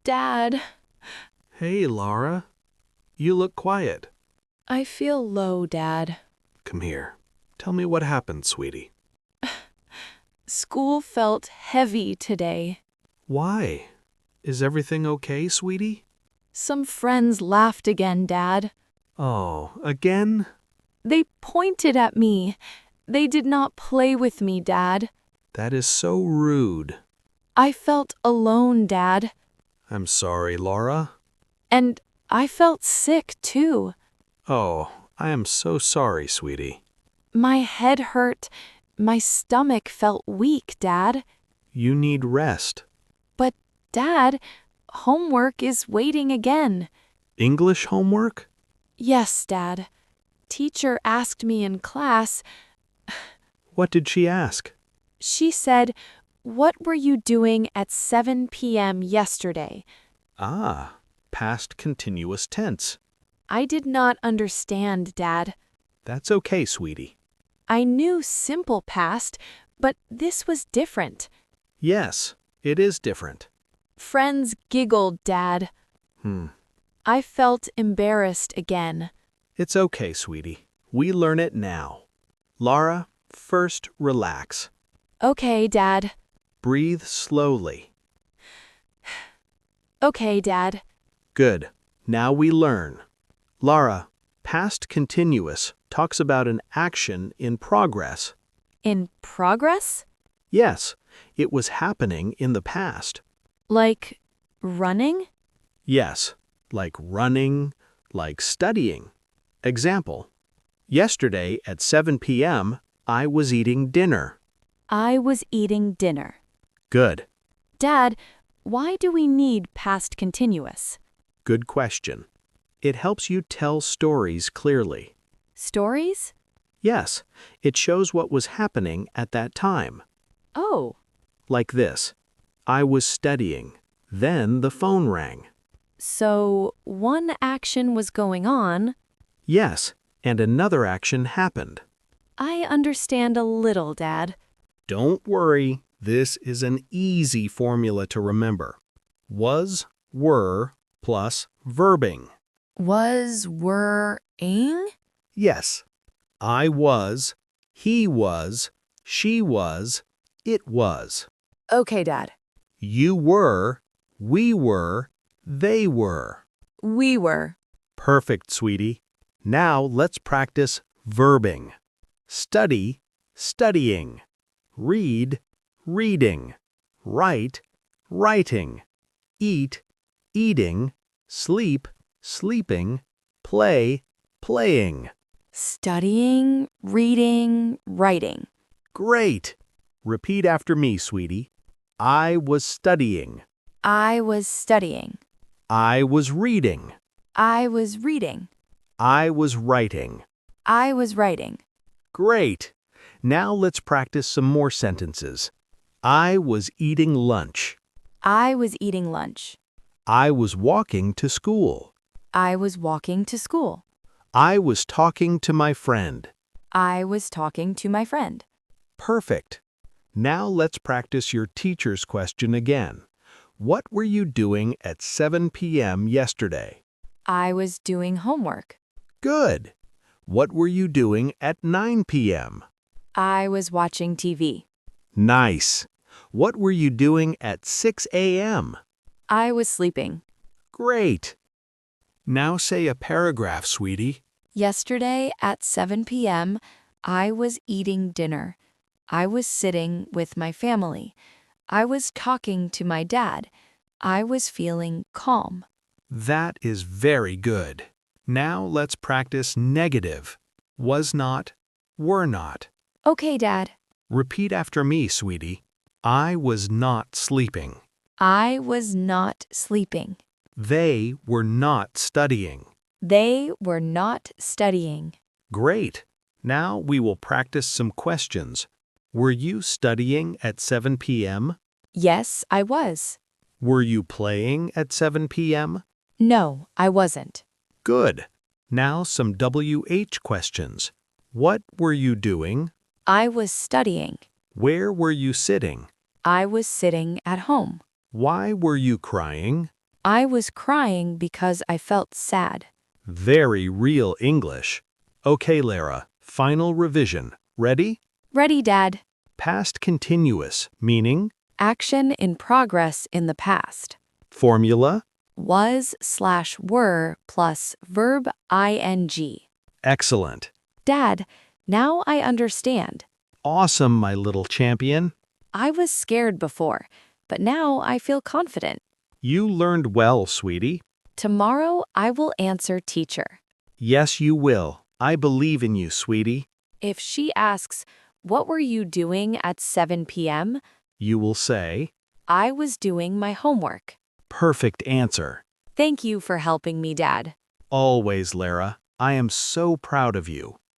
Dad, Hey, Laura. You look quiet. I feel low, Dad. Come here. Tell me what happened, sweetie. School felt heavy today. Why? Is everything okay, sweetie? Some friends laughed again, Dad. Oh, again? They pointed at me. They did not play with me, Dad. That is so rude. I felt alone, Dad. I'm sorry, Laura. And I felt sick, too. Oh, I am so sorry, sweetie. My head hurt. My stomach felt weak, Dad. You need rest. But, Dad, homework is waiting again. English homework? Yes, Dad. Teacher asked me in class. What did she ask? She said, "What were you doing at 7 p.m. yesterday?" Ah, past continuous tense. I did not understand, Dad. That's okay, sweetie. I knew simple past, but this was different. Yes, it is different. Friends giggled, Dad. Hmm. I felt embarrassed again. It's okay, sweetie. We learn it now. Laura, first relax. Okay, Dad. Breathe slowly. Okay, Dad. Good. Now we learn. Laura, past continuous talks about an action in progress. In progress? Yes, it was happening in the past. Like running? Yes, like running, like studying. Example, yesterday at 7 p.m., I was eating dinner. I was eating dinner. Good. Dad, why do we need past continuous? Good question. It helps you tell stories clearly. Stories? Yes, it shows what was happening at that time. Oh, Like this. I was studying. Then the phone rang. so one action was going on. Yes, and another action happened. I understand a little, Dad. Don't worry, this is an easy formula to remember. Was, were, plus verbing. Was, were, ing? Yes. I was, he was, she was, it was. Okay, Dad. You were, we were, they were. We were. Perfect, sweetie. Now let's practice verbing. Study, studying. Read, reading. Write, writing. Eat, eating. Sleep, sleeping. Play, playing. Studying, reading, writing. Great! Repeat after me, sweetie. I was studying. I was studying. I was reading. I was reading. I was writing. I was writing. Great! Now let's practice some more sentences. I was eating lunch. I was eating lunch. I was walking to school. I was walking to school. I was talking to my friend. I was talking to my friend. Perfect. Now let's practice your teacher's question again. What were you doing at 7 p.m. yesterday? I was doing homework. Good. What were you doing at 9 p.m.? I was watching TV. Nice. What were you doing at 6 a.m.? I was sleeping. Great. Now say a paragraph, sweetie. Yesterday at 7 p.m., I was eating dinner. I was sitting with my family. I was talking to my dad. I was feeling calm. That is very good. Now let's practice negative. Was not, were not. Okay, Dad. Repeat after me, sweetie. I was not sleeping. I was not sleeping. They were not studying. They were not studying. Great. Now we will practice some questions. Were you studying at 7 p.m.? Yes, I was. Were you playing at 7 p.m.? No, I wasn't. Good. Now some WH questions. What were you doing? I was studying. Where were you sitting? I was sitting at home. Why were you crying? I was crying because I felt sad. Very real English. Okay, Lara, final revision. Ready? Ready, Dad. Past continuous, meaning Action in progress in the past. formula. Was/were plus verb ing. Excellent. Dad, now I understand. Awesome, my little champion. I was scared before, but now I feel confident. You learned well, sweetie. Tomorrow I will answer teacher. Yes, you will. I believe in you, sweetie. If she asks, "What were you doing at 7 p.m.?" You will say, I was doing my homework. perfect answer. Thank you for helping me, Dad. Always, Lara. I am so proud of you.